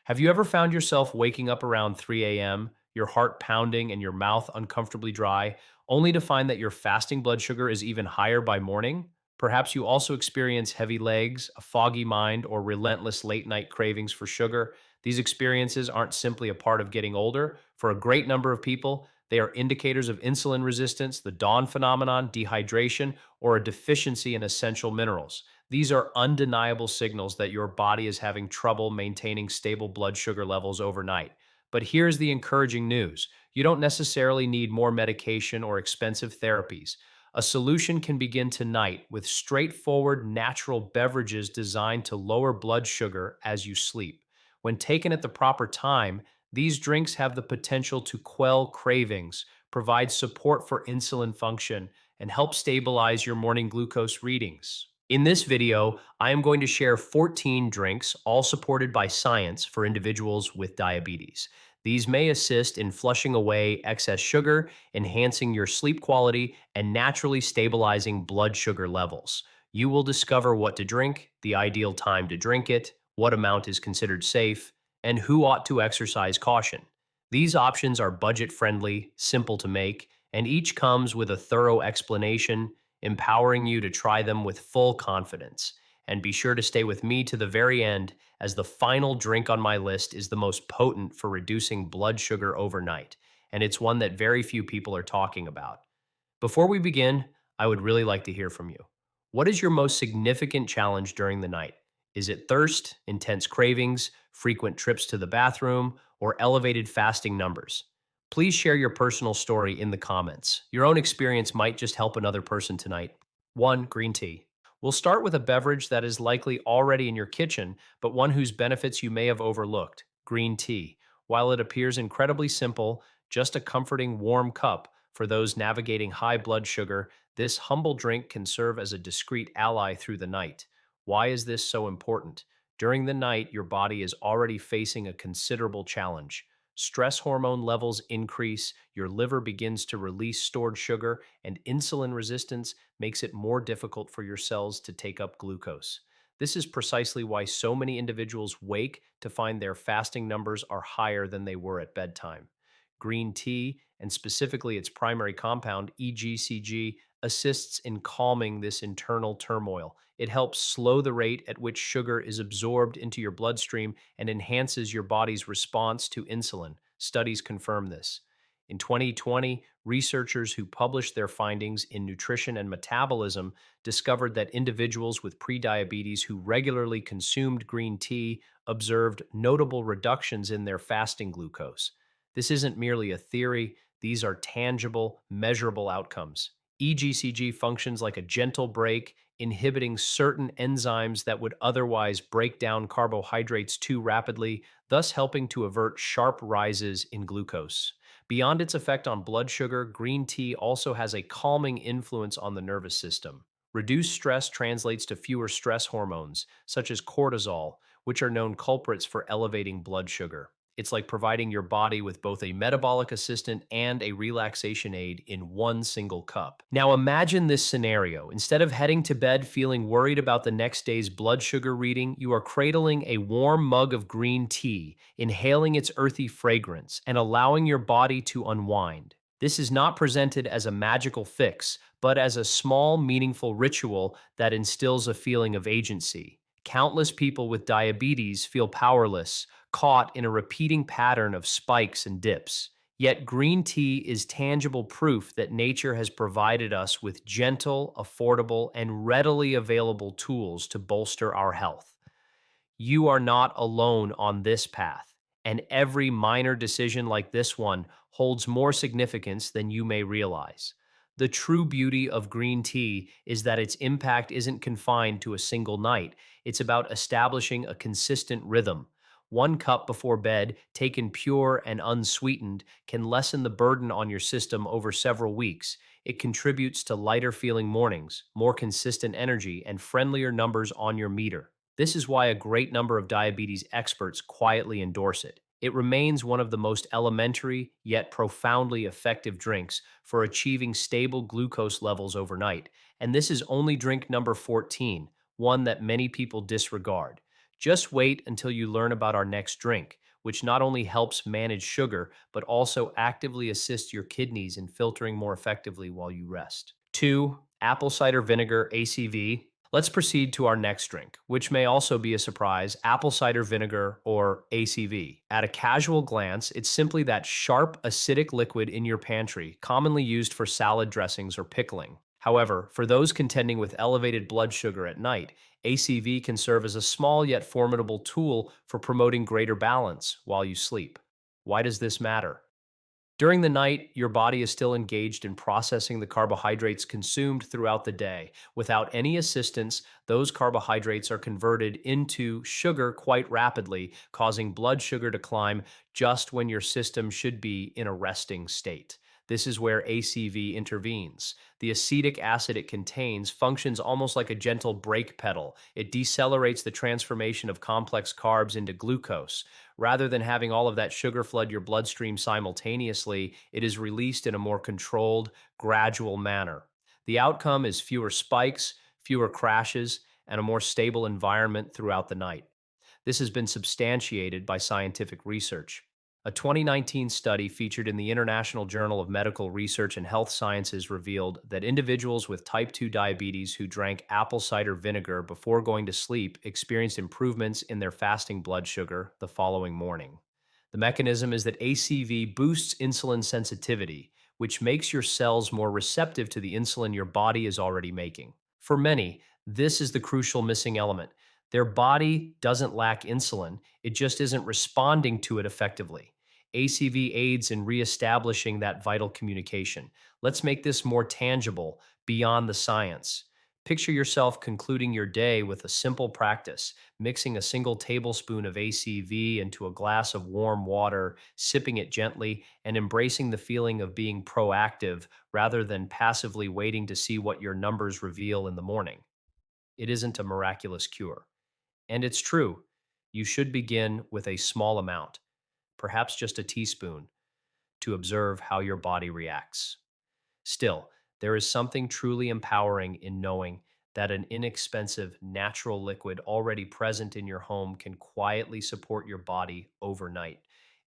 Have you ever found yourself waking up around 3 a.m., your heart pounding and your mouth uncomfortably dry, only to find that your fasting blood sugar is even higher by morning? Perhaps you also experience heavy legs, a foggy mind, or relentless late night cravings for sugar. These experiences aren't simply a part of getting older. For a great number of people, they are indicators of insulin resistance, the dawn phenomenon, dehydration, or a deficiency in essential minerals. These are undeniable signals that your body is having trouble maintaining stable blood sugar levels overnight. But here's the encouraging news: you don't necessarily need more medication or expensive therapies. A solution can begin tonight with straightforward natural beverages designed to lower blood sugar as you sleep. When taken at the proper time, these drinks have the potential to quell cravings, provide support for insulin function, and help stabilize your morning glucose readings. In this video, I am going to share 14 drinks, all supported by science for individuals with diabetes. These may assist in flushing away excess sugar, enhancing your sleep quality, and naturally stabilizing blood sugar levels. You will discover what to drink, the ideal time to drink it, what amount is considered safe, and who ought to exercise caution. These options are budget friendly, simple to make, and each comes with a thorough explanation, empowering you to try them with full confidence. And be sure to stay with me to the very end, as the final drink on my list is the most potent for reducing blood sugar overnight, and it's one that very few people are talking about. Before we begin, I would really like to hear from you. What is your most significant challenge during the night? Is it thirst, intense cravings, frequent trips to the bathroom, or elevated fasting numbers? Please share your personal story in the comments. Your own experience might just help another person tonight. 1. Green tea. We'll start with a beverage that is likely already in your kitchen, but one whose benefits you may have overlooked: green tea. While it appears incredibly simple, just a comforting warm cup for those navigating high blood sugar, this humble drink can serve as a discreet ally through the night. Why is this so important? During the night, your body is already facing a considerable challenge. Stress hormone levels increase, your liver begins to release stored sugar, and insulin resistance makes it more difficult for your cells to take up glucose. This is precisely why so many individuals wake to find their fasting numbers are higher than they were at bedtime. Green tea, and specifically its primary compound, EGCG, assists in calming this internal turmoil. It helps slow the rate at which sugar is absorbed into your bloodstream and enhances your body's response to insulin. Studies confirm this. In 2020, researchers who published their findings in Nutrition and Metabolism discovered that individuals with prediabetes who regularly consumed green tea observed notable reductions in their fasting glucose. This isn't merely a theory, these are tangible, measurable outcomes. EGCG functions like a gentle brake, inhibiting certain enzymes that would otherwise break down carbohydrates too rapidly, thus helping to avert sharp rises in glucose. Beyond its effect on blood sugar, green tea also has a calming influence on the nervous system. Reduced stress translates to fewer stress hormones, such as cortisol, which are known culprits for elevating blood sugar. It's like providing your body with both a metabolic assistant and a relaxation aid in one single cup. Now imagine this scenario. Instead of heading to bed feeling worried about the next day's blood sugar reading, you are cradling a warm mug of green tea, inhaling its earthy fragrance, and allowing your body to unwind. This is not presented as a magical fix, but as a small, meaningful ritual that instills a feeling of agency. Countless people with diabetes feel powerless, caught in a repeating pattern of spikes and dips. Yet green tea is tangible proof that nature has provided us with gentle, affordable, and readily available tools to bolster our health. You are not alone on this path, and every minor decision like this one holds more significance than you may realize. The true beauty of green tea is that its impact isn't confined to a single night. It's about establishing a consistent rhythm. One cup before bed, taken pure and unsweetened, can lessen the burden on your system over several weeks. It contributes to lighter feeling mornings, more consistent energy, and friendlier numbers on your meter. This is why a great number of diabetes experts quietly endorse it. It remains one of the most elementary yet profoundly effective drinks for achieving stable glucose levels overnight. And this is only drink number 14, one that many people disregard. Just wait until you learn about our next drink, which not only helps manage sugar, but also actively assists your kidneys in filtering more effectively while you rest. 2. Apple cider vinegar ACV. Let's proceed to our next drink, which may also be a surprise: apple cider vinegar, or ACV. At a casual glance, it's simply that sharp, acidic liquid in your pantry, commonly used for salad dressings or pickling. However, for those contending with elevated blood sugar at night, ACV can serve as a small yet formidable tool for promoting greater balance while you sleep. Why does this matter? During the night, your body is still engaged in processing the carbohydrates consumed throughout the day. Without any assistance, those carbohydrates are converted into sugar quite rapidly, causing blood sugar to climb just when your system should be in a resting state. This is where ACV intervenes. The acetic acid it contains functions almost like a gentle brake pedal. It decelerates the transformation of complex carbs into glucose. Rather than having all of that sugar flood your bloodstream simultaneously, it is released in a more controlled, gradual manner. The outcome is fewer spikes, fewer crashes, and a more stable environment throughout the night. This has been substantiated by scientific research. A 2019 study featured in the International Journal of Medical Research and Health Sciences revealed that individuals with type 2 diabetes who drank apple cider vinegar before going to sleep experienced improvements in their fasting blood sugar the following morning. The mechanism is that ACV boosts insulin sensitivity, which makes your cells more receptive to the insulin your body is already making. For many, this is the crucial missing element. Their body doesn't lack insulin, it just isn't responding to it effectively. ACV aids in reestablishing that vital communication. Let's make this more tangible beyond the science. Picture yourself concluding your day with a simple practice: mixing a single tablespoon of ACV into a glass of warm water, sipping it gently, and embracing the feeling of being proactive rather than passively waiting to see what your numbers reveal in the morning. It isn't a miraculous cure. And it's true, you should begin with a small amount, perhaps just a teaspoon, to observe how your body reacts. Still, there is something truly empowering in knowing that an inexpensive, natural liquid already present in your home can quietly support your body overnight.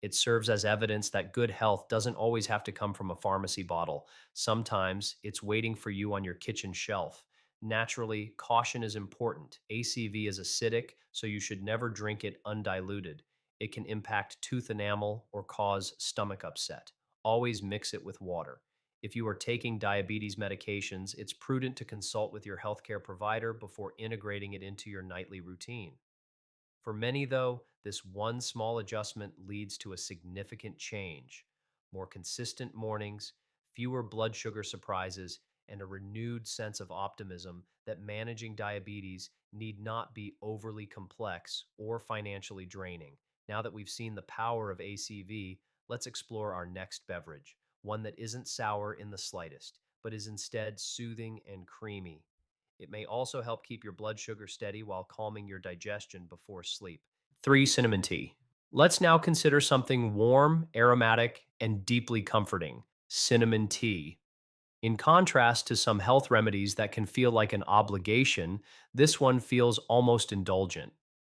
It serves as evidence that good health doesn't always have to come from a pharmacy bottle. Sometimes it's waiting for you on your kitchen shelf. Naturally, caution is important. ACV is acidic, so you should never drink it undiluted. It can impact tooth enamel or cause stomach upset. Always mix it with water. If you are taking diabetes medications, it's prudent to consult with your healthcare provider before integrating it into your nightly routine. For many, though, this one small adjustment leads to a significant change: more consistent mornings, fewer blood sugar surprises, and a renewed sense of optimism that managing diabetes need not be overly complex or financially draining. Now that we've seen the power of ACV, let's explore our next beverage, one that isn't sour in the slightest, but is instead soothing and creamy. It may also help keep your blood sugar steady while calming your digestion before sleep. 3. Cinnamon tea. Let's now consider something warm, aromatic, and deeply comforting: cinnamon tea. In contrast to some health remedies that can feel like an obligation, this one feels almost indulgent.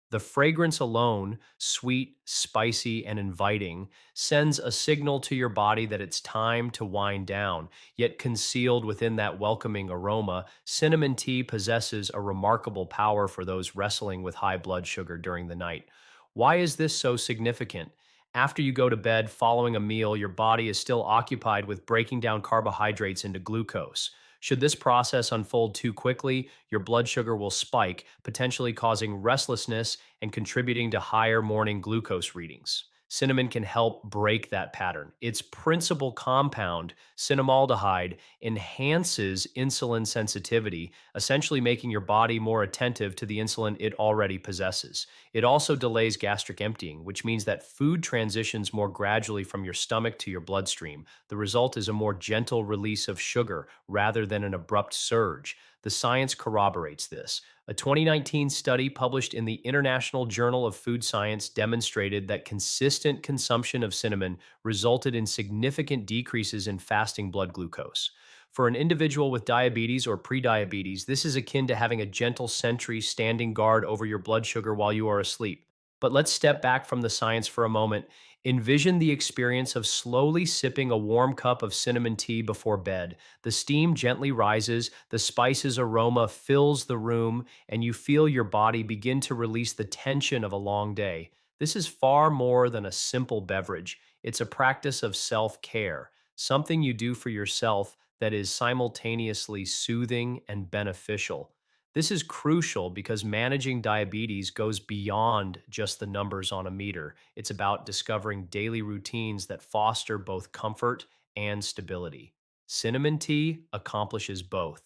The fragrance alone, sweet, spicy, and inviting, sends a signal to your body that it's time to wind down. Yet concealed within that welcoming aroma, cinnamon tea possesses a remarkable power for those wrestling with high blood sugar during the night. Why is this so significant? After you go to bed following a meal, your body is still occupied with breaking down carbohydrates into glucose. Should this process unfold too quickly, your blood sugar will spike, potentially causing restlessness and contributing to higher morning glucose readings. Cinnamon can help break that pattern. Its principal compound, cinnamaldehyde, enhances insulin sensitivity, essentially making your body more attentive to the insulin it already possesses. It also delays gastric emptying, which means that food transitions more gradually from your stomach to your bloodstream. The result is a more gentle release of sugar rather than an abrupt surge. The science corroborates this. A 2019 study published in the International Journal of Food Science demonstrated that consistent consumption of cinnamon resulted in significant decreases in fasting blood glucose. For an individual with diabetes or prediabetes, this is akin to having a gentle sentry standing guard over your blood sugar while you are asleep. But let's step back from the science for a moment. Envision the experience of slowly sipping a warm cup of cinnamon tea before bed. The steam gently rises, the spice's aroma fills the room, and you feel your body begin to release the tension of a long day. This is far more than a simple beverage. It's a practice of self care, something you do for yourself that is simultaneously soothing and beneficial. This is crucial because managing diabetes goes beyond just the numbers on a meter. It's about discovering daily routines that foster both comfort and stability. Cinnamon tea accomplishes both.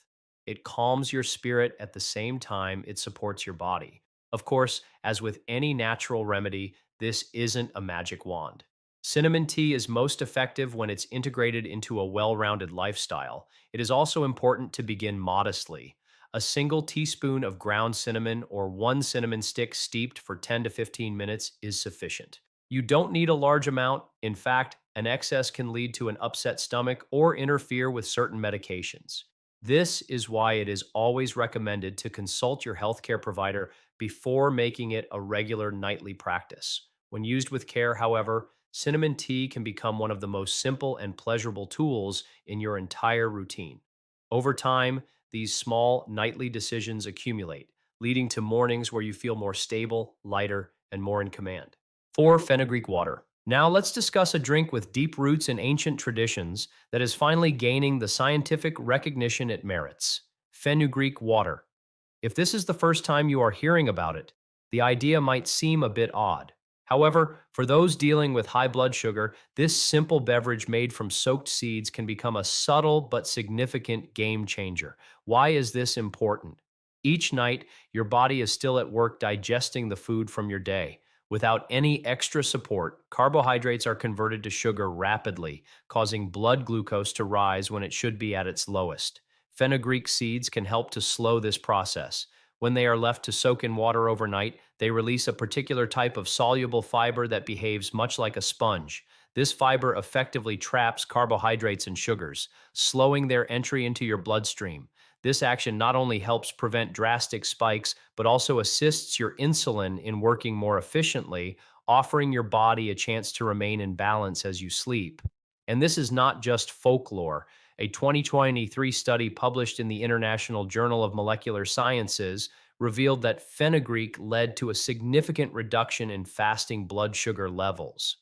It calms your spirit at the same time it supports your body. Of course, as with any natural remedy, this isn't a magic wand. Cinnamon tea is most effective when it's integrated into a well rounded lifestyle. It is also important to begin modestly. A single teaspoon of ground cinnamon or one cinnamon stick steeped for 10 to 15 minutes is sufficient. You don't need a large amount. In fact, an excess can lead to an upset stomach or interfere with certain medications. This is why it is always recommended to consult your healthcare provider before making it a regular nightly practice. When used with care, however, cinnamon tea can become one of the most simple and pleasurable tools in your entire routine. Over time, these small nightly decisions accumulate, leading to mornings where you feel more stable, lighter, and more in command. 4. Fenugreek water. Now let's discuss a drink with deep roots in ancient traditions that is finally gaining the scientific recognition it merits. Fenugreek water. If this is the first time you are hearing about it, the idea might seem a bit odd. However, for those dealing with high blood sugar, this simple beverage made from soaked seeds can become a subtle but significant game changer. Why is this important? Each night, your body is still at work digesting the food from your day. Without any extra support, carbohydrates are converted to sugar rapidly, causing blood glucose to rise when it should be at its lowest. Fenugreek seeds can help to slow this process. When they are left to soak in water overnight, they release a particular type of soluble fiber that behaves much like a sponge. This fiber effectively traps carbohydrates and sugars, slowing their entry into your bloodstream. This action not only helps prevent drastic spikes, but also assists your insulin in working more efficiently, offering your body a chance to remain in balance as you sleep. And this is not just folklore. A 2023 study published in the International Journal of Molecular Sciences revealed that fenugreek led to a significant reduction in fasting blood sugar levels.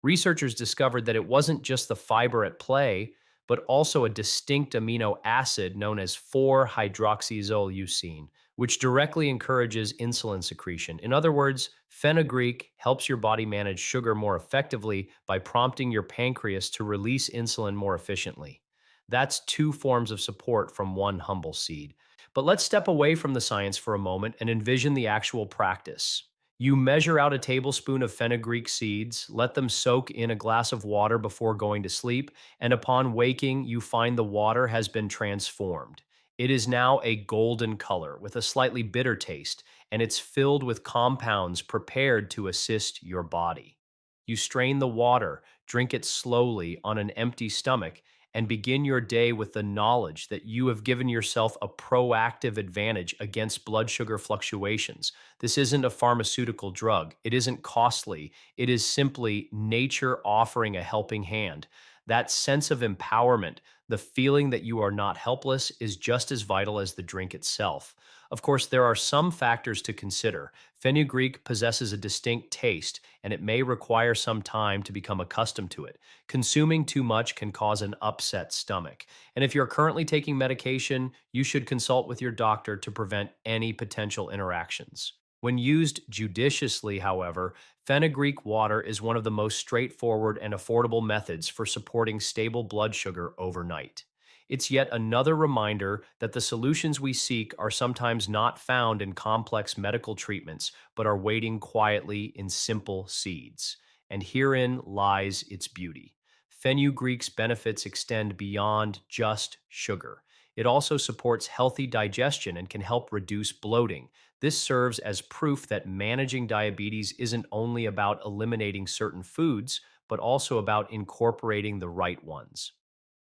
Researchers discovered that it wasn't just the fiber at play, but also a distinct amino acid known as 4-hydroxyzoleucine, which directly encourages insulin secretion. In other words, fenugreek helps your body manage sugar more effectively by prompting your pancreas to release insulin more efficiently. That's two forms of support from one humble seed. But let's step away from the science for a moment and envision the actual practice. You measure out a tablespoon of fenugreek seeds, let them soak in a glass of water before going to sleep, and upon waking, you find the water has been transformed. It is now a golden color with a slightly bitter taste, and it's filled with compounds prepared to assist your body. You strain the water, drink it slowly on an empty stomach, and begin your day with the knowledge that you have given yourself a proactive advantage against blood sugar fluctuations. This isn't a pharmaceutical drug. It isn't costly. It is simply nature offering a helping hand. That sense of empowerment, the feeling that you are not helpless, is just as vital as the drink itself. Of course, there are some factors to consider. Fenugreek possesses a distinct taste, and it may require some time to become accustomed to it. Consuming too much can cause an upset stomach. And if you're currently taking medication, you should consult with your doctor to prevent any potential interactions. When used judiciously, however, fenugreek water is one of the most straightforward and affordable methods for supporting stable blood sugar overnight. It's yet another reminder that the solutions we seek are sometimes not found in complex medical treatments, but are waiting quietly in simple seeds. And herein lies its beauty. Fenugreek's benefits extend beyond just sugar. It also supports healthy digestion and can help reduce bloating. This serves as proof that managing diabetes isn't only about eliminating certain foods, but also about incorporating the right ones.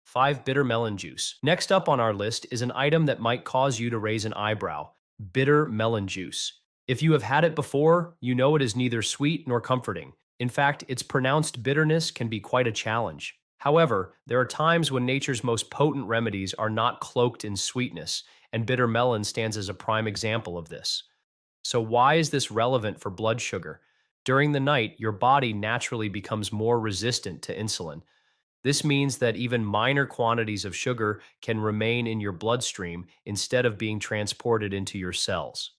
5. Bitter melon juice. Next up on our list is an item that might cause you to raise an eyebrow: bitter melon juice. If you have had it before, you know it is neither sweet nor comforting. In fact, its pronounced bitterness can be quite a challenge. However, there are times when nature's most potent remedies are not cloaked in sweetness, and bitter melon stands as a prime example of this. So, why is this relevant for blood sugar? During the night, your body naturally becomes more resistant to insulin. This means that even minor quantities of sugar can remain in your bloodstream instead of being transported into your cells.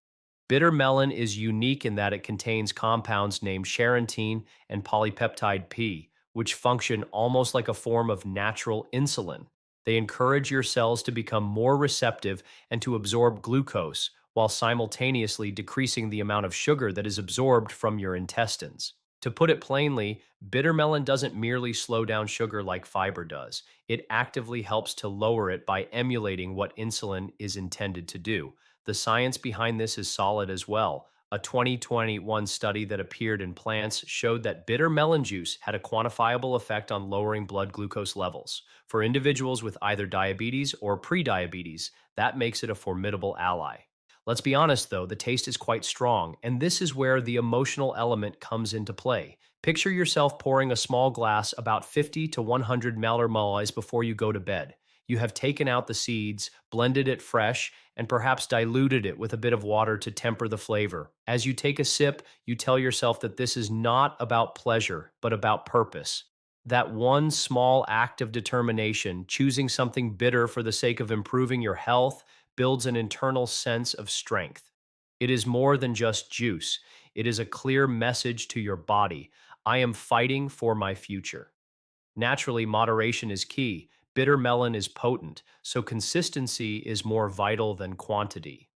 Bitter melon is unique in that it contains compounds named charantin and polypeptide P, which function almost like a form of natural insulin. They encourage your cells to become more receptive and to absorb glucose, while simultaneously decreasing the amount of sugar that is absorbed from your intestines. To put it plainly, bitter melon doesn't merely slow down sugar like fiber does. It actively helps to lower it by emulating what insulin is intended to do. The science behind this is solid as well. A 2021 study that appeared in Plants showed that bitter melon juice had a quantifiable effect on lowering blood glucose levels. For individuals with either diabetes or prediabetes, that makes it a formidable ally. Let's be honest though, the taste is quite strong, and this is where the emotional element comes into play. Picture yourself pouring a small glass about 50 to 100 milliliters before you go to bed. You have taken out the seeds, blended it fresh, and perhaps diluted it with a bit of water to temper the flavor. As you take a sip, you tell yourself that this is not about pleasure, but about purpose. That one small act of determination, choosing something bitter for the sake of improving your health, builds an internal sense of strength. It is more than just juice, it is a clear message to your body: I am fighting for my future. Naturally, moderation is key. Bitter melon is potent, so consistency is more vital than quantity.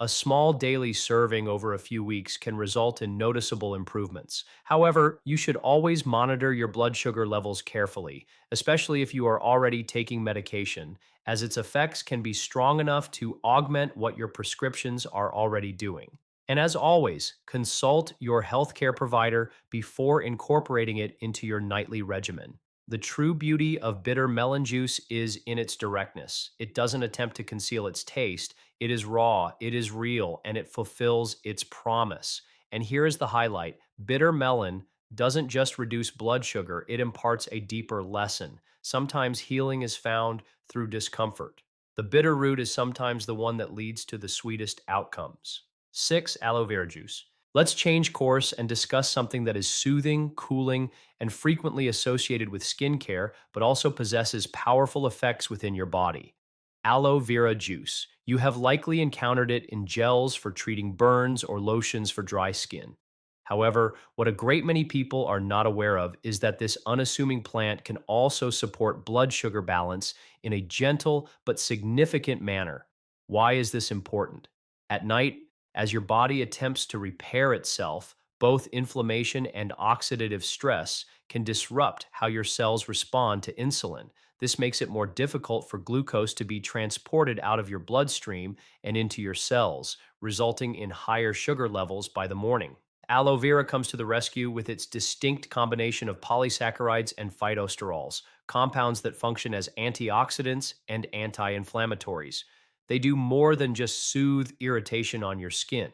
A small daily serving over a few weeks can result in noticeable improvements. However, you should always monitor your blood sugar levels carefully, especially if you are already taking medication, as its effects can be strong enough to augment what your prescriptions are already doing. And as always, consult your healthcare provider before incorporating it into your nightly regimen. The true beauty of bitter melon juice is in its directness. It doesn't attempt to conceal its taste. It is raw, it is real, and it fulfills its promise. And here is the highlight: bitter melon doesn't just reduce blood sugar, it imparts a deeper lesson. Sometimes healing is found through discomfort. The bitter root is sometimes the one that leads to the sweetest outcomes. 6. Aloe vera juice. Let's change course and discuss something that is soothing, cooling, and frequently associated with skincare, but also possesses powerful effects within your body: aloe vera juice. You have likely encountered it in gels for treating burns or lotions for dry skin. However, what a great many people are not aware of is that this unassuming plant can also support blood sugar balance in a gentle but significant manner. Why is this important? At night, as your body attempts to repair itself, both inflammation and oxidative stress can disrupt how your cells respond to insulin. This makes it more difficult for glucose to be transported out of your bloodstream and into your cells, resulting in higher sugar levels by the morning. Aloe vera comes to the rescue with its distinct combination of polysaccharides and phytosterols, compounds that function as antioxidants and anti inflammatories. They do more than just soothe irritation on your skin.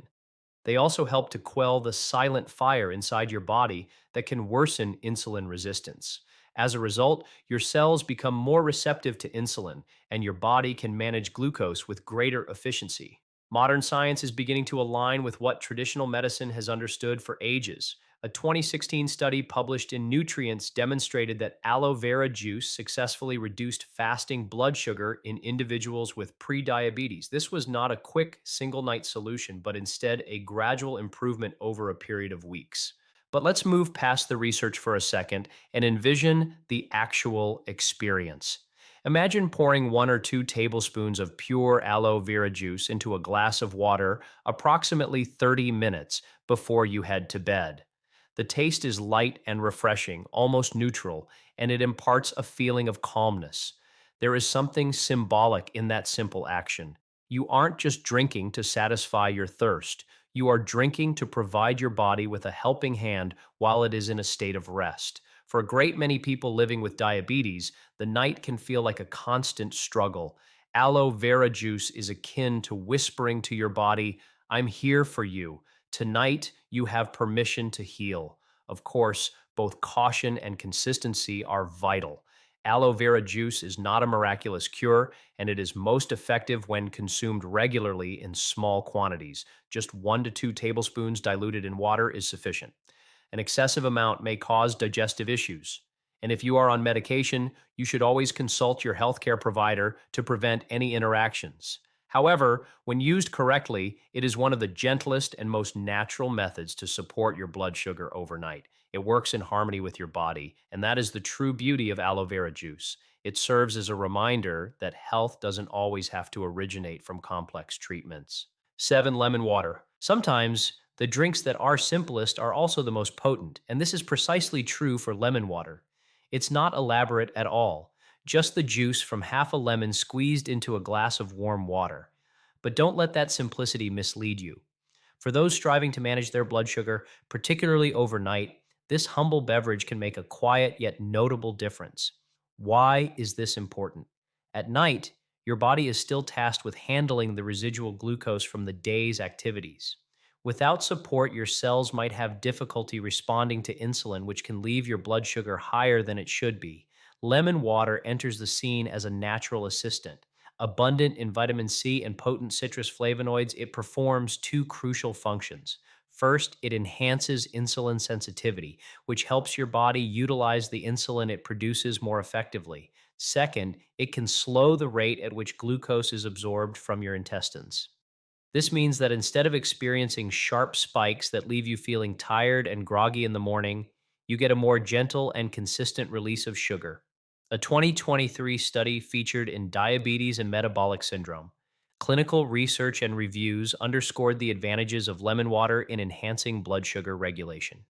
They also help to quell the silent fire inside your body that can worsen insulin resistance. As a result, your cells become more receptive to insulin, and your body can manage glucose with greater efficiency. Modern science is beginning to align with what traditional medicine has understood for ages. A 2016 study published in Nutrients demonstrated that aloe vera juice successfully reduced fasting blood sugar in individuals with prediabetes. This was not a quick single night solution, but instead a gradual improvement over a period of weeks. But let's move past the research for a second and envision the actual experience. Imagine pouring 1 or 2 tablespoons of pure aloe vera juice into a glass of water approximately 30 minutes before you head to bed. The taste is light and refreshing, almost neutral, and it imparts a feeling of calmness. There is something symbolic in that simple action. You aren't just drinking to satisfy your thirst. You are drinking to provide your body with a helping hand while it is in a state of rest. For a great many people living with diabetes, the night can feel like a constant struggle. Aloe vera juice is akin to whispering to your body, I'm here for you. Tonight, you have permission to heal. Of course, both caution and consistency are vital. Aloe vera juice is not a miraculous cure, and it is most effective when consumed regularly in small quantities. Just 1 to 2 tablespoons diluted in water is sufficient. An excessive amount may cause digestive issues. And if you are on medication, you should always consult your healthcare provider to prevent any interactions. However, when used correctly, it is one of the gentlest and most natural methods to support your blood sugar overnight. It works in harmony with your body, and that is the true beauty of aloe vera juice. It serves as a reminder that health doesn't always have to originate from complex treatments. 7. Lemon water. Sometimes the drinks that are simplest are also the most potent, and this is precisely true for lemon water. It's not elaborate at all, just the juice from half a lemon squeezed into a glass of warm water. But don't let that simplicity mislead you. For those striving to manage their blood sugar, particularly overnight, this humble beverage can make a quiet yet notable difference. Why is this important? At night, your body is still tasked with handling the residual glucose from the day's activities. Without support, your cells might have difficulty responding to insulin, which can leave your blood sugar higher than it should be. Lemon water enters the scene as a natural assistant. Abundant in vitamin C and potent citrus flavonoids, it performs two crucial functions. First, it enhances insulin sensitivity, which helps your body utilize the insulin it produces more effectively. Second, it can slow the rate at which glucose is absorbed from your intestines. This means that instead of experiencing sharp spikes that leave you feeling tired and groggy in the morning, you get a more gentle and consistent release of sugar. A 2023 study featured in Diabetes and Metabolic Syndrome. Clinical research and reviews underscored the advantages of lemon water in enhancing blood sugar regulation.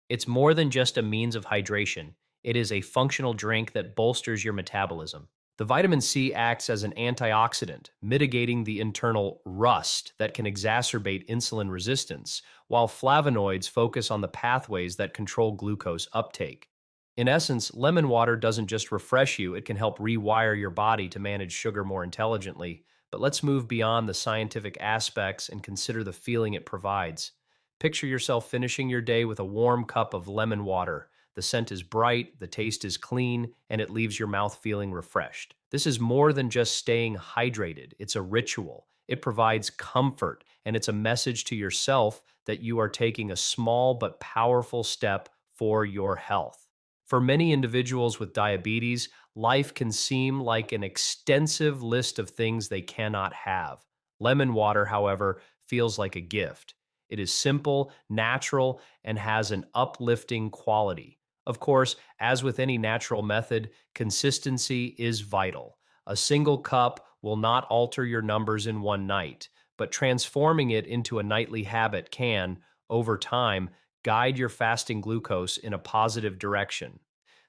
It's more than just a means of hydration, it is a functional drink that bolsters your metabolism. The vitamin C acts as an antioxidant, mitigating the internal rust that can exacerbate insulin resistance, while flavonoids focus on the pathways that control glucose uptake. In essence, lemon water doesn't just refresh you, it can help rewire your body to manage sugar more intelligently. But let's move beyond the scientific aspects and consider the feeling it provides. Picture yourself finishing your day with a warm cup of lemon water. The scent is bright, the taste is clean, and it leaves your mouth feeling refreshed. This is more than just staying hydrated, it's a ritual. It provides comfort, and it's a message to yourself that you are taking a small but powerful step for your health. For many individuals with diabetes, life can seem like an extensive list of things they cannot have. Lemon water, however, feels like a gift. It is simple, natural, and has an uplifting quality. Of course, as with any natural method, consistency is vital. A single cup will not alter your numbers in one night, but transforming it into a nightly habit can, over time, guide your fasting glucose in a positive direction.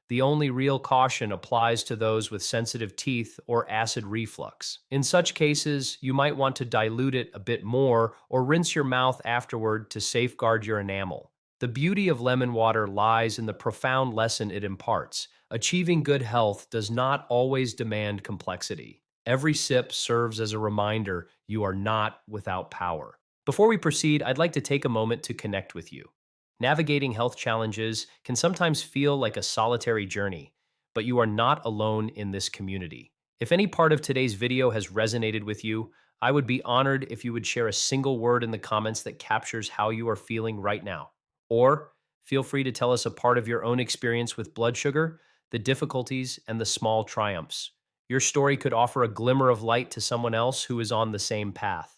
The only real caution applies to those with sensitive teeth or acid reflux. In such cases, you might want to dilute it a bit more or rinse your mouth afterward to safeguard your enamel. The beauty of lemon water lies in the profound lesson it imparts. Achieving good health does not always demand complexity. Every sip serves as a reminder you are not without power. Before we proceed, I'd like to take a moment to connect with you. Navigating health challenges can sometimes feel like a solitary journey, but you are not alone in this community. If any part of today's video has resonated with you, I would be honored if you would share a single word in the comments that captures how you are feeling right now. Or feel free to tell us a part of your own experience with blood sugar, the difficulties, and the small triumphs. Your story could offer a glimmer of light to someone else who is on the same path.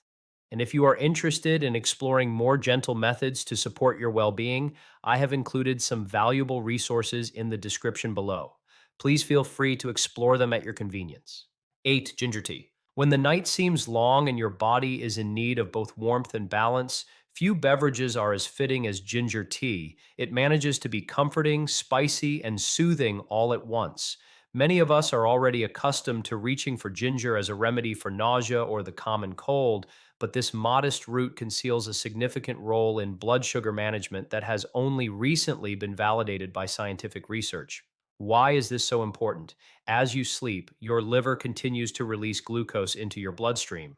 And if you are interested in exploring more gentle methods to support your well-being, I have included some valuable resources in the description below. Please feel free to explore them at your convenience. 8. Ginger tea. When the night seems long and your body is in need of both warmth and balance, few beverages are as fitting as ginger tea. It manages to be comforting, spicy, and soothing all at once. Many of us are already accustomed to reaching for ginger as a remedy for nausea or the common cold, but this modest root conceals a significant role in blood sugar management that has only recently been validated by scientific research. Why is this so important? As you sleep, your liver continues to release glucose into your bloodstream.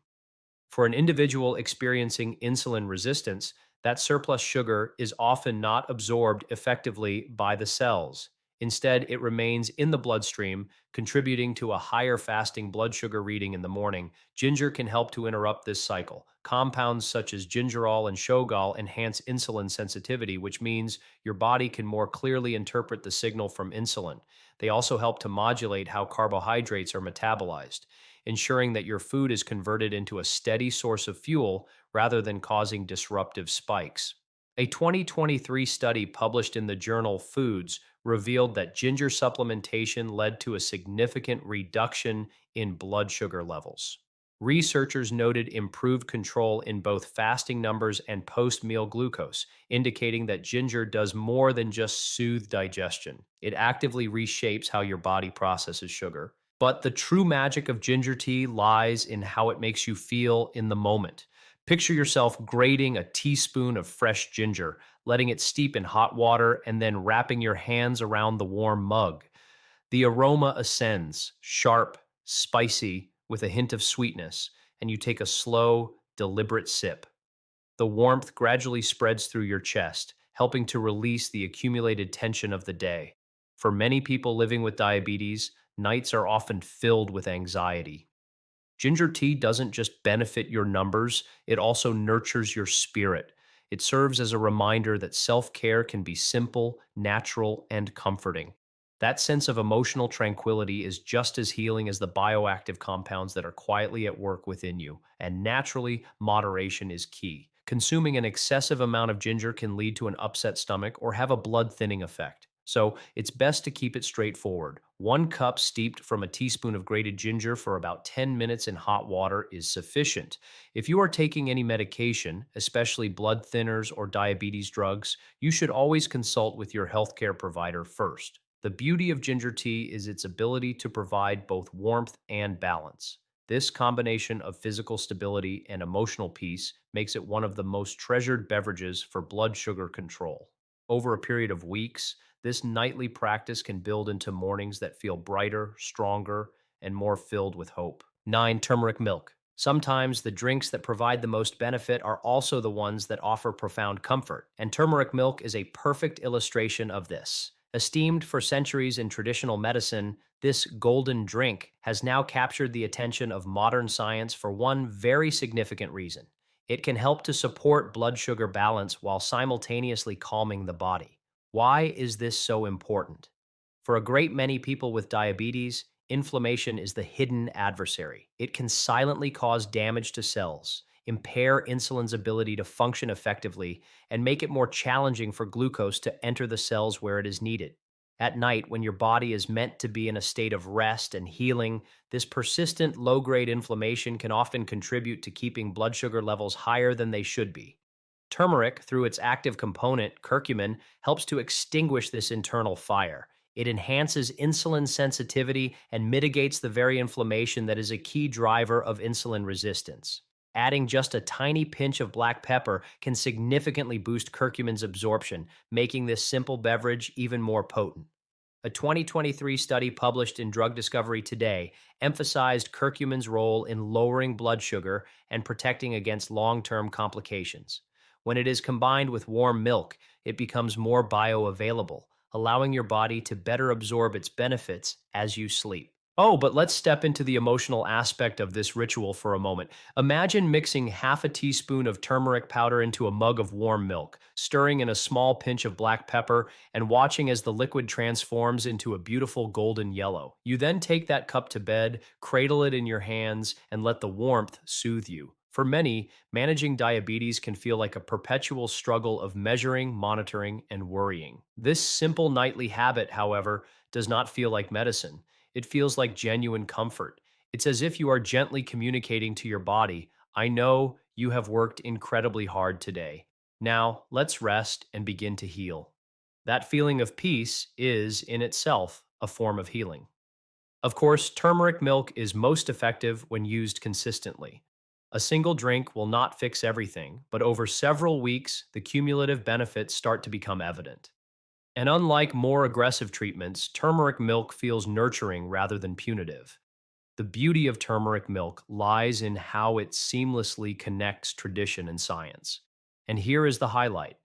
For an individual experiencing insulin resistance, that surplus sugar is often not absorbed effectively by the cells. Instead, it remains in the bloodstream, contributing to a higher fasting blood sugar reading in the morning. Ginger can help to interrupt this cycle. Compounds such as gingerol and shogal enhance insulin sensitivity, which means your body can more clearly interpret the signal from insulin. They also help to modulate how carbohydrates are metabolized, ensuring that your food is converted into a steady source of fuel rather than causing disruptive spikes. A 2023 study published in the journal Foods revealed that ginger supplementation led to a significant reduction in blood sugar levels. Researchers noted improved control in both fasting numbers and post meal glucose, indicating that ginger does more than just soothe digestion. It actively reshapes how your body processes sugar. But the true magic of ginger tea lies in how it makes you feel in the moment. Picture yourself grating a teaspoon of fresh ginger, letting it steep in hot water, and then wrapping your hands around the warm mug. The aroma ascends, sharp, spicy, with a hint of sweetness, and you take a slow, deliberate sip. The warmth gradually spreads through your chest, helping to release the accumulated tension of the day. For many people living with diabetes, nights are often filled with anxiety. Ginger tea doesn't just benefit your numbers, it also nurtures your spirit. It serves as a reminder that self care can be simple, natural, and comforting. That sense of emotional tranquility is just as healing as the bioactive compounds that are quietly at work within you, and naturally, moderation is key. Consuming an excessive amount of ginger can lead to an upset stomach or have a blood thinning effect. So it's best to keep it straightforward. 1 cup steeped from a teaspoon of grated ginger for about 10 minutes in hot water is sufficient. If you are taking any medication, especially blood thinners or diabetes drugs, you should always consult with your healthcare provider first. The beauty of ginger tea is its ability to provide both warmth and balance. This combination of physical stability and emotional peace makes it one of the most treasured beverages for blood sugar control. Over a period of weeks, this nightly practice can build into mornings that feel brighter, stronger, and more filled with hope. 9. Turmeric milk. Sometimes the drinks that provide the most benefit are also the ones that offer profound comfort, and turmeric milk is a perfect illustration of this. Esteemed for centuries in traditional medicine, this golden drink has now captured the attention of modern science for one very significant reason. It can help to support blood sugar balance while simultaneously calming the body. Why is this so important? For a great many people with diabetes, inflammation is the hidden adversary. It can silently cause damage to cells, impair insulin's ability to function effectively, and make it more challenging for glucose to enter the cells where it is needed. At night, when your body is meant to be in a state of rest and healing, this persistent low grade inflammation can often contribute to keeping blood sugar levels higher than they should be. Turmeric, through its active component, curcumin, helps to extinguish this internal fire. It enhances insulin sensitivity and mitigates the very inflammation that is a key driver of insulin resistance. Adding just a tiny pinch of black pepper can significantly boost curcumin's absorption, making this simple beverage even more potent. A 2023 study published in Drug Discovery Today emphasized curcumin's role in lowering blood sugar and protecting against long term complications. When it is combined with warm milk, it becomes more bioavailable, allowing your body to better absorb its benefits as you sleep. Oh, but let's step into the emotional aspect of this ritual for a moment. Imagine mixing half a teaspoon of turmeric powder into a mug of warm milk, stirring in a small pinch of black pepper, and watching as the liquid transforms into a beautiful golden yellow. You then take that cup to bed, cradle it in your hands, and let the warmth soothe you. For many, managing diabetes can feel like a perpetual struggle of measuring, monitoring, and worrying. This simple nightly habit, however, does not feel like medicine. It feels like genuine comfort. It's as if you are gently communicating to your body, I know you have worked incredibly hard today. Now, let's rest and begin to heal. That feeling of peace is, in itself, a form of healing. Of course, turmeric milk is most effective when used consistently. A single drink will not fix everything, but over several weeks, the cumulative benefits start to become evident. And unlike more aggressive treatments, turmeric milk feels nurturing rather than punitive. The beauty of turmeric milk lies in how it seamlessly connects tradition and science. And here is the highlight.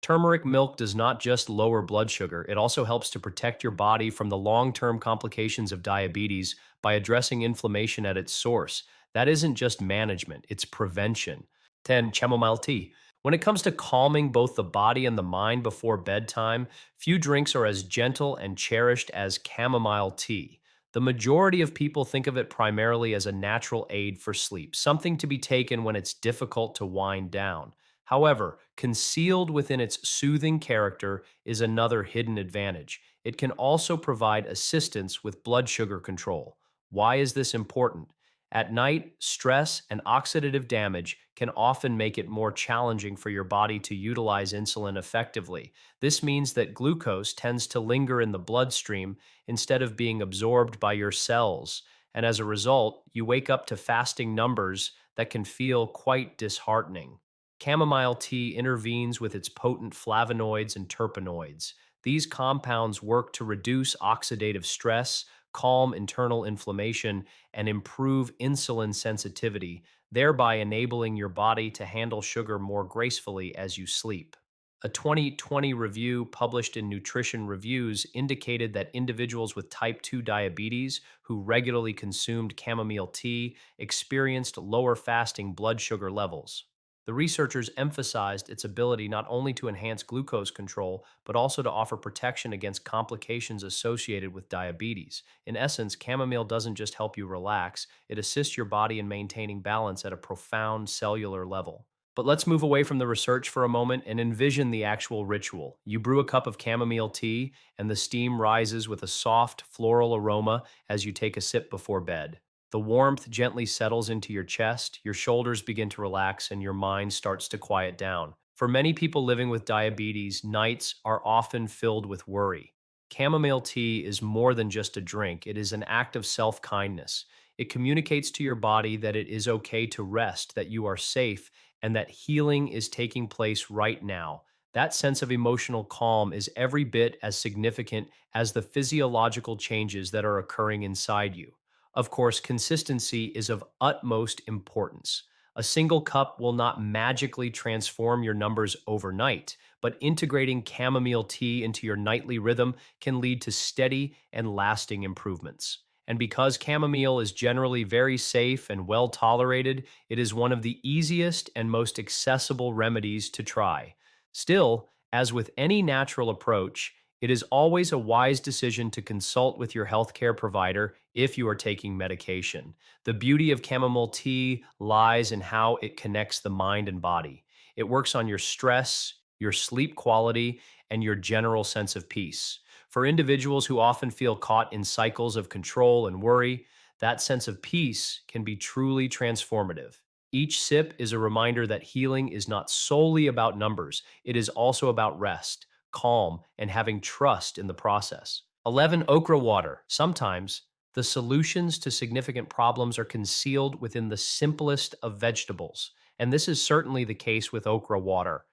Turmeric milk does not just lower blood sugar, it also helps to protect your body from the long term complications of diabetes by addressing inflammation at its source. That isn't just management, it's prevention. 10. Chamomile tea. When it comes to calming both the body and the mind before bedtime, few drinks are as gentle and cherished as chamomile tea. The majority of people think of it primarily as a natural aid for sleep, something to be taken when it's difficult to wind down. However, concealed within its soothing character is another hidden advantage. It can also provide assistance with blood sugar control. Why is this important? At night, stress and oxidative damage can often make it more challenging for your body to utilize insulin effectively. This means that glucose tends to linger in the bloodstream instead of being absorbed by your cells. And as a result, you wake up to fasting numbers that can feel quite disheartening. Chamomile tea intervenes with its potent flavonoids and terpenoids. These compounds work to reduce oxidative stress, calm internal inflammation, and improve insulin sensitivity, thereby enabling your body to handle sugar more gracefully as you sleep. A 2020 review published in Nutrition Reviews indicated that individuals with type 2 diabetes who regularly consumed chamomile tea experienced lower fasting blood sugar levels. The researchers emphasized its ability not only to enhance glucose control, but also to offer protection against complications associated with diabetes. In essence, chamomile doesn't just help you relax, it assists your body in maintaining balance at a profound cellular level. But let's move away from the research for a moment and envision the actual ritual. You brew a cup of chamomile tea, and the steam rises with a soft floral aroma as you take a sip before bed. The warmth gently settles into your chest, your shoulders begin to relax, and your mind starts to quiet down. For many people living with diabetes, nights are often filled with worry. Chamomile tea is more than just a drink, it is an act of self kindness. It communicates to your body that it is okay to rest, that you are safe, and that healing is taking place right now. That sense of emotional calm is every bit as significant as the physiological changes that are occurring inside you. Of course, consistency is of utmost importance. A single cup will not magically transform your numbers overnight, but integrating chamomile tea into your nightly rhythm can lead to steady and lasting improvements. And because chamomile is generally very safe and well tolerated, it is one of the easiest and most accessible remedies to try. Still, as with any natural approach, it is always a wise decision to consult with your healthcare provider if you are taking medication. The beauty of chamomile tea lies in how it connects the mind and body. It works on your stress, your sleep quality, and your general sense of peace. For individuals who often feel caught in cycles of control and worry, that sense of peace can be truly transformative. Each sip is a reminder that healing is not solely about numbers, it is also about rest, calm, and having trust in the process. 11. Okra water. Sometimes, the solutions to significant problems are concealed within the simplest of vegetables, and this is certainly the case with okra water.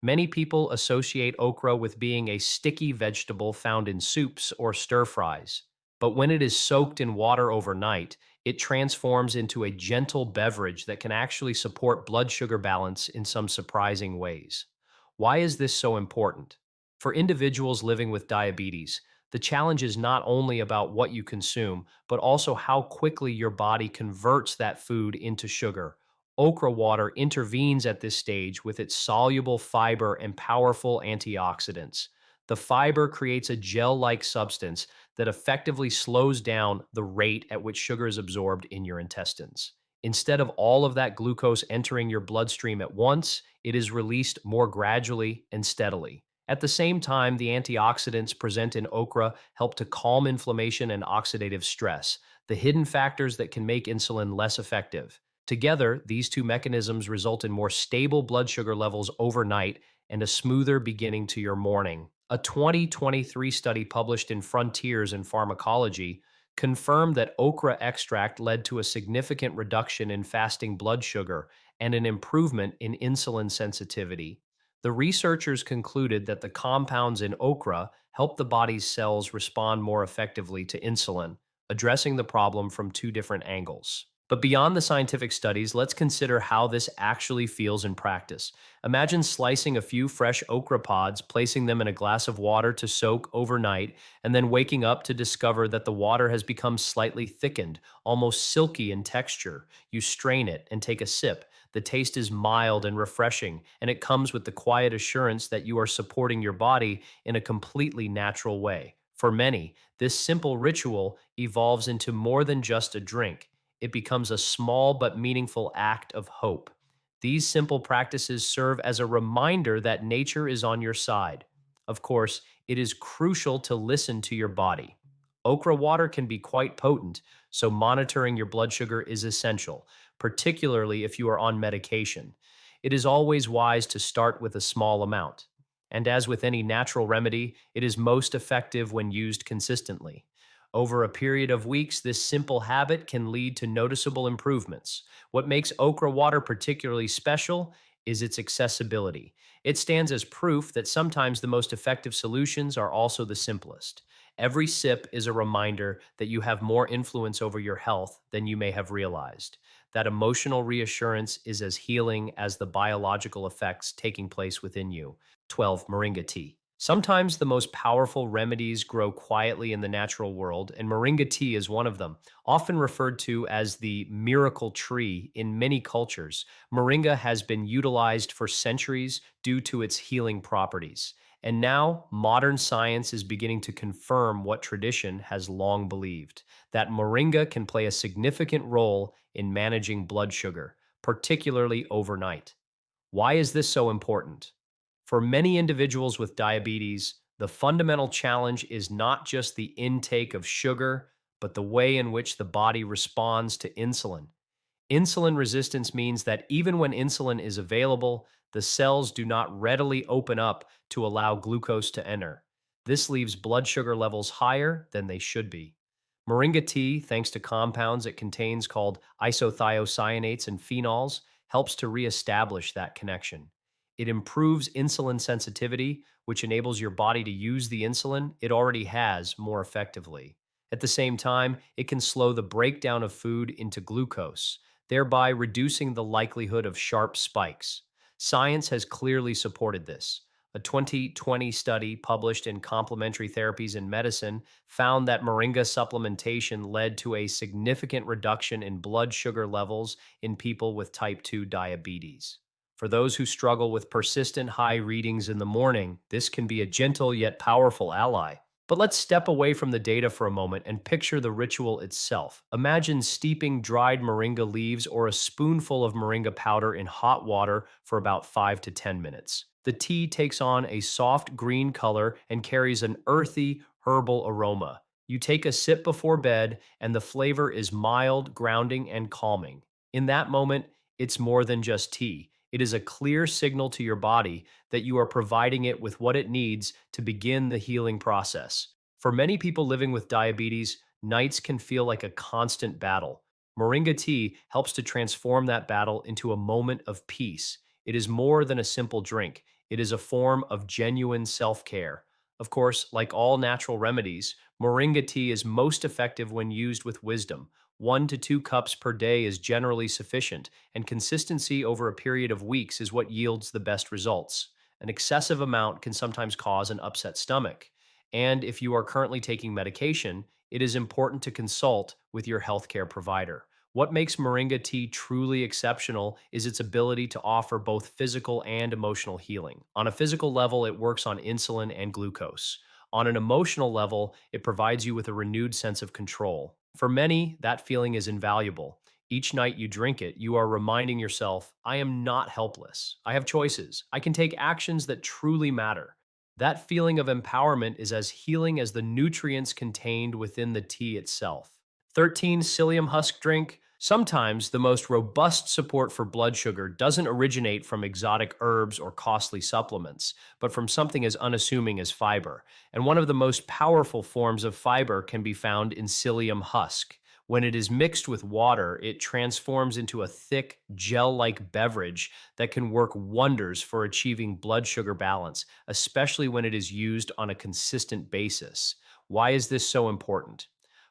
Many people associate okra with being a sticky vegetable found in soups or stir fries. But when it is soaked in water overnight, it transforms into a gentle beverage that can actually support blood sugar balance in some surprising ways. Why is this so important? For individuals living with diabetes, the challenge is not only about what you consume, but also how quickly your body converts that food into sugar. Okra water intervenes at this stage with its soluble fiber and powerful antioxidants. The fiber creates a gel like substance that effectively slows down the rate at which sugar is absorbed in your intestines. Instead of all of that glucose entering your bloodstream at once, it is released more gradually and steadily. At the same time, the antioxidants present in okra help to calm inflammation and oxidative stress, the hidden factors that can make insulin less effective. Together, these two mechanisms result in more stable blood sugar levels overnight and a smoother beginning to your morning. A 2023 study published in Frontiers in Pharmacology confirmed that okra extract led to a significant reduction in fasting blood sugar and an improvement in insulin sensitivity. The researchers concluded that the compounds in okra help the body's cells respond more effectively to insulin, addressing the problem from two different angles. But beyond the scientific studies, let's consider how this actually feels in practice. Imagine slicing a few fresh okra pods, placing them in a glass of water to soak overnight, and then waking up to discover that the water has become slightly thickened, almost silky in texture. You strain it and take a sip. The taste is mild and refreshing, and it comes with the quiet assurance that you are supporting your body in a completely natural way. For many, this simple ritual evolves into more than just a drink. It becomes a small but meaningful act of hope. These simple practices serve as a reminder that nature is on your side. Of course, it is crucial to listen to your body. Okra water can be quite potent, so monitoring your blood sugar is essential, particularly if you are on medication. It is always wise to start with a small amount. And as with any natural remedy, it is most effective when used consistently. Over a period of weeks, this simple habit can lead to noticeable improvements. What makes okra water particularly special is its accessibility. It stands as proof that sometimes the most effective solutions are also the simplest. Every sip is a reminder that you have more influence over your health than you may have realized. That emotional reassurance is as healing as the biological effects taking place within you. 12. Moringa tea. Sometimes the most powerful remedies grow quietly in the natural world, and moringa tea is one of them. Often referred to as the miracle tree in many cultures, moringa has been utilized for centuries due to its healing properties. And now, modern science is beginning to confirm what tradition has long believed, that moringa can play a significant role in managing blood sugar, particularly overnight. Why is this so important? For many individuals with diabetes, the fundamental challenge is not just the intake of sugar, but the way in which the body responds to insulin. Insulin resistance means that even when insulin is available, the cells do not readily open up to allow glucose to enter. This leaves blood sugar levels higher than they should be. Moringa tea, thanks to compounds it contains called isothiocyanates and phenols, helps to reestablish that connection. It improves insulin sensitivity, which enables your body to use the insulin it already has more effectively. At the same time, it can slow the breakdown of food into glucose, thereby reducing the likelihood of sharp spikes. Science has clearly supported this. A 2020 study published in Complementary Therapies in Medicine found that moringa supplementation led to a significant reduction in blood sugar levels in people with type 2 diabetes. For those who struggle with persistent high readings in the morning, this can be a gentle yet powerful ally. But let's step away from the data for a moment and picture the ritual itself. Imagine steeping dried moringa leaves or a spoonful of moringa powder in hot water for about 5 to 10 minutes. The tea takes on a soft green color and carries an earthy, herbal aroma. You take a sip before bed, and the flavor is mild, grounding, and calming. In that moment, it's more than just tea. It is a clear signal to your body that you are providing it with what it needs to begin the healing process. For many people living with diabetes, nights can feel like a constant battle. Moringa tea helps to transform that battle into a moment of peace. It is more than a simple drink, it is a form of genuine self care. Of course, like all natural remedies, moringa tea is most effective when used with wisdom. 1 to 2 cups per day is generally sufficient, and consistency over a period of weeks is what yields the best results. An excessive amount can sometimes cause an upset stomach. And if you are currently taking medication, it is important to consult with your healthcare provider. What makes moringa tea truly exceptional is its ability to offer both physical and emotional healing. On a physical level, it works on insulin and glucose. On an emotional level, it provides you with a renewed sense of control. For many, that feeling is invaluable. Each night you drink it, you are reminding yourself, I am not helpless. I have choices. I can take actions that truly matter. That feeling of empowerment is as healing as the nutrients contained within the tea itself. 13. Psyllium husk drink. Sometimes the most robust support for blood sugar doesn't originate from exotic herbs or costly supplements, but from something as unassuming as fiber. And one of the most powerful forms of fiber can be found in psyllium husk. When it is mixed with water, it transforms into a thick, gel like beverage that can work wonders for achieving blood sugar balance, especially when it is used on a consistent basis. Why is this so important?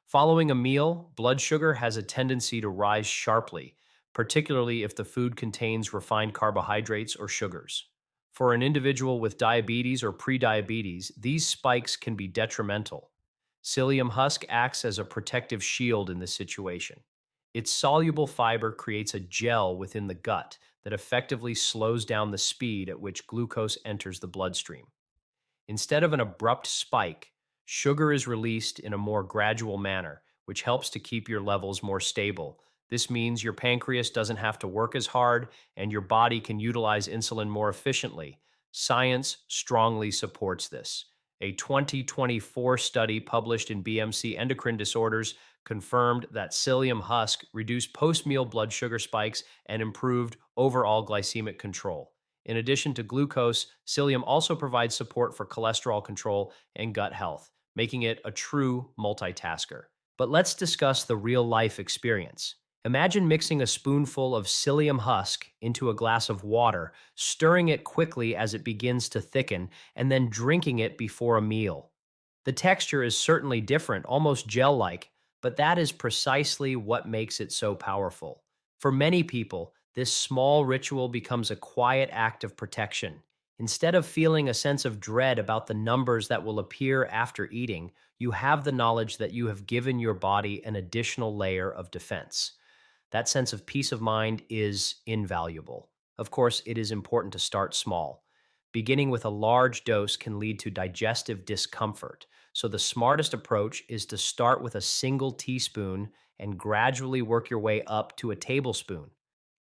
Following a meal, blood sugar has a tendency to rise sharply, particularly if the food contains refined carbohydrates or sugars. For an individual with diabetes or prediabetes, these spikes can be detrimental. Psyllium husk acts as a protective shield in this situation. Its soluble fiber creates a gel within the gut that effectively slows down the speed at which glucose enters the bloodstream. Instead of an abrupt spike, sugar is released in a more gradual manner, which helps to keep your levels more stable. This means your pancreas doesn't have to work as hard and your body can utilize insulin more efficiently. Science strongly supports this. A 2024 study published in BMC Endocrine Disorders confirmed that psyllium husk reduced post meal blood sugar spikes and improved overall glycemic control. In addition to glucose, psyllium also provides support for cholesterol control and gut health, making it a true multitasker. But let's discuss the real life experience. Imagine mixing a spoonful of psyllium husk into a glass of water, stirring it quickly as it begins to thicken, and then drinking it before a meal. The texture is certainly different, almost gel like, but that is precisely what makes it so powerful. For many people, this small ritual becomes a quiet act of protection. Instead of feeling a sense of dread about the numbers that will appear after eating, you have the knowledge that you have given your body an additional layer of defense. That sense of peace of mind is invaluable. Of course, it is important to start small. Beginning with a large dose can lead to digestive discomfort, so the smartest approach is to start with a single teaspoon and gradually work your way up to a tablespoon.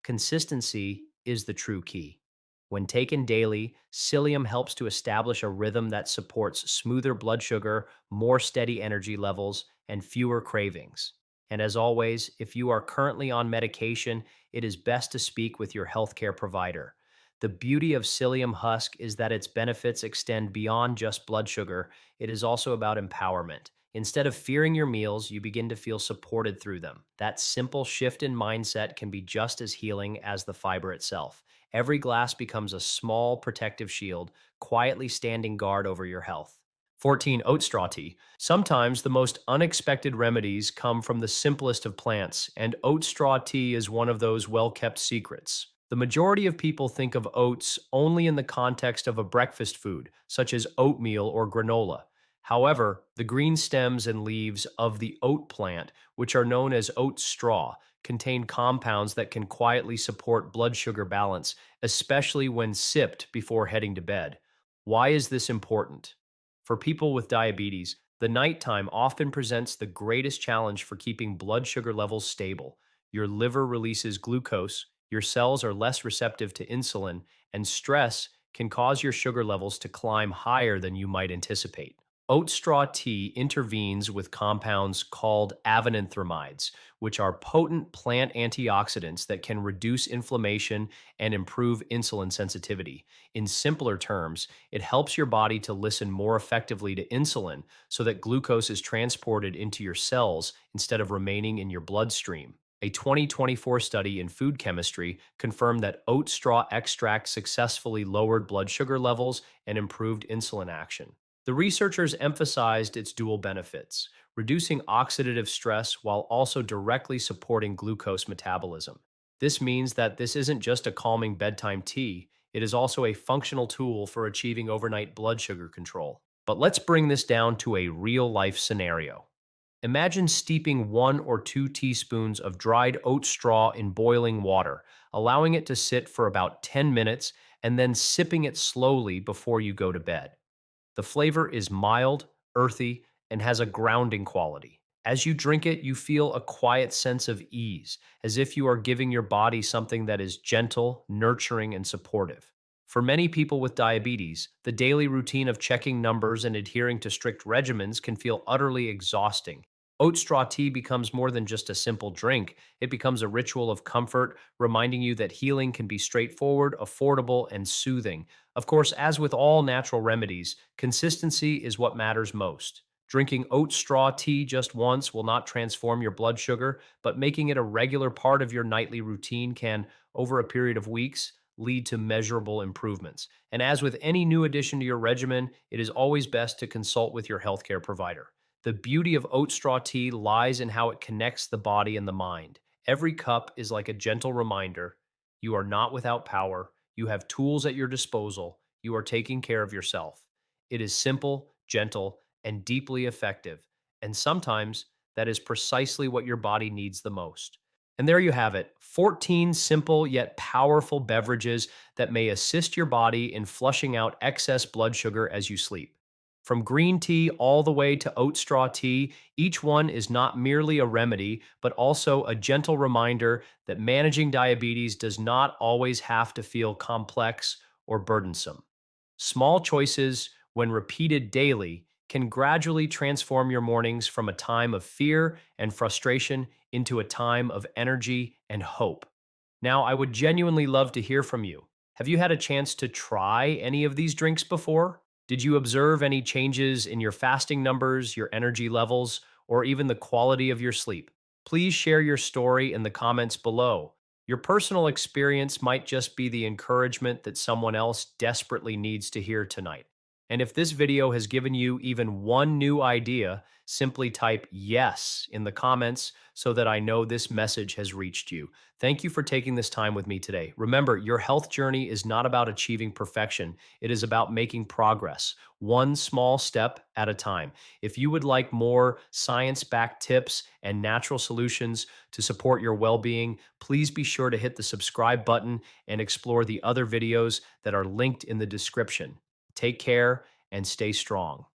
Consistency is the true key. When taken daily, psyllium helps to establish a rhythm that supports smoother blood sugar, more steady energy levels, and fewer cravings. And as always, if you are currently on medication, it is best to speak with your healthcare provider. The beauty of psyllium husk is that its benefits extend beyond just blood sugar. It is also about empowerment. Instead of fearing your meals, you begin to feel supported through them. That simple shift in mindset can be just as healing as the fiber itself. Every glass becomes a small protective shield, quietly standing guard over your health. 14. Oat straw tea. Sometimes the most unexpected remedies come from the simplest of plants, and oat straw tea is one of those well kept secrets. The majority of people think of oats only in the context of a breakfast food, such as oatmeal or granola. However, the green stems and leaves of the oat plant, which are known as oat straw, contain compounds that can quietly support blood sugar balance, especially when sipped before heading to bed. Why is this important? For people with diabetes, the nighttime often presents the greatest challenge for keeping blood sugar levels stable. Your liver releases glucose, your cells are less receptive to insulin, and stress can cause your sugar levels to climb higher than you might anticipate. Oat straw tea intervenes with compounds called avenanthramides, which are potent plant antioxidants that can reduce inflammation and improve insulin sensitivity. In simpler terms, it helps your body to listen more effectively to insulin so that glucose is transported into your cells instead of remaining in your bloodstream. A 2024 study in food chemistry confirmed that oat straw extract successfully lowered blood sugar levels and improved insulin action. The researchers emphasized its dual benefits, reducing oxidative stress while also directly supporting glucose metabolism. This means that this isn't just a calming bedtime tea, it is also a functional tool for achieving overnight blood sugar control. But let's bring this down to a real life scenario. Imagine steeping 1 or 2 teaspoons of dried oat straw in boiling water, allowing it to sit for about 10 minutes, and then sipping it slowly before you go to bed. The flavor is mild, earthy, and has a grounding quality. As you drink it, you feel a quiet sense of ease, as if you are giving your body something that is gentle, nurturing, and supportive. For many people with diabetes, the daily routine of checking numbers and adhering to strict regimens can feel utterly exhausting. Oat straw tea becomes more than just a simple drink. It becomes a ritual of comfort, reminding you that healing can be straightforward, affordable, and soothing. Of course, as with all natural remedies, consistency is what matters most. Drinking oat straw tea just once will not transform your blood sugar, but making it a regular part of your nightly routine can, over a period of weeks, lead to measurable improvements. And as with any new addition to your regimen, it is always best to consult with your healthcare provider. The beauty of oat straw tea lies in how it connects the body and the mind. Every cup is like a gentle reminder you are not without power, you have tools at your disposal, you are taking care of yourself. It is simple, gentle, and deeply effective. And sometimes that is precisely what your body needs the most. And there you have it, 14 simple yet powerful beverages that may assist your body in flushing out excess blood sugar as you sleep. From green tea all the way to oat straw tea, each one is not merely a remedy, but also a gentle reminder that managing diabetes does not always have to feel complex or burdensome. Small choices, when repeated daily, can gradually transform your mornings from a time of fear and frustration into a time of energy and hope. Now, I would genuinely love to hear from you. Have you had a chance to try any of these drinks before? Did you observe any changes in your fasting numbers, your energy levels, or even the quality of your sleep? Please share your story in the comments below. Your personal experience might just be the encouragement that someone else desperately needs to hear tonight. And if this video has given you even one new idea, simply type yes in the comments so that I know this message has reached you. Thank you for taking this time with me today. Remember, your health journey is not about achieving perfection. It is about making progress, one small step at a time. If you would like more science-backed tips and natural solutions to support your well-being, please be sure to hit the subscribe button and explore the other videos that are linked in the description. Take care and stay strong.